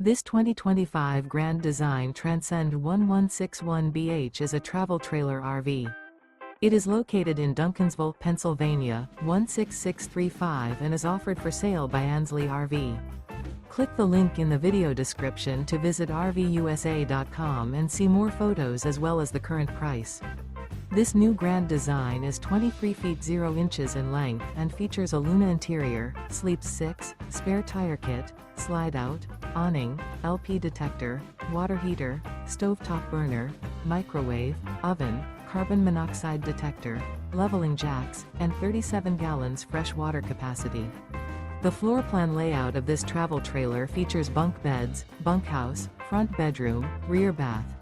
This 2025 Grand Design Transcend One 161BH is a travel trailer RV. It is located in Duncansville, Pennsylvania, 16635 and is offered for sale by Ansley RV. Click the link in the video description to visit RVUSA.com and see more photos as well as the current price. This new Grand Design is 23 feet 0 inches in length and features a Luna interior, sleeps 6, spare tire kit, slide-out, awning, LP detector, water heater, stovetop burner, microwave, oven, carbon monoxide detector, leveling jacks, and 37 gallons fresh water capacity. The floor plan layout of this travel trailer features bunk beds, bunkhouse, front bedroom, rear bath.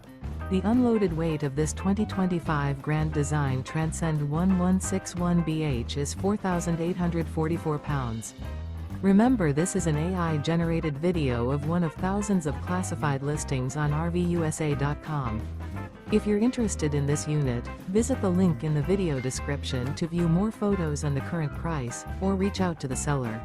The unloaded weight of this 2025 Grand Design Transcend One 161BH is 4,844 pounds. Remember, this is an AI-generated video of one of thousands of classified listings on RVUSA.com. If you're interested in this unit, visit the link in the video description to view more photos and the current price, or reach out to the seller.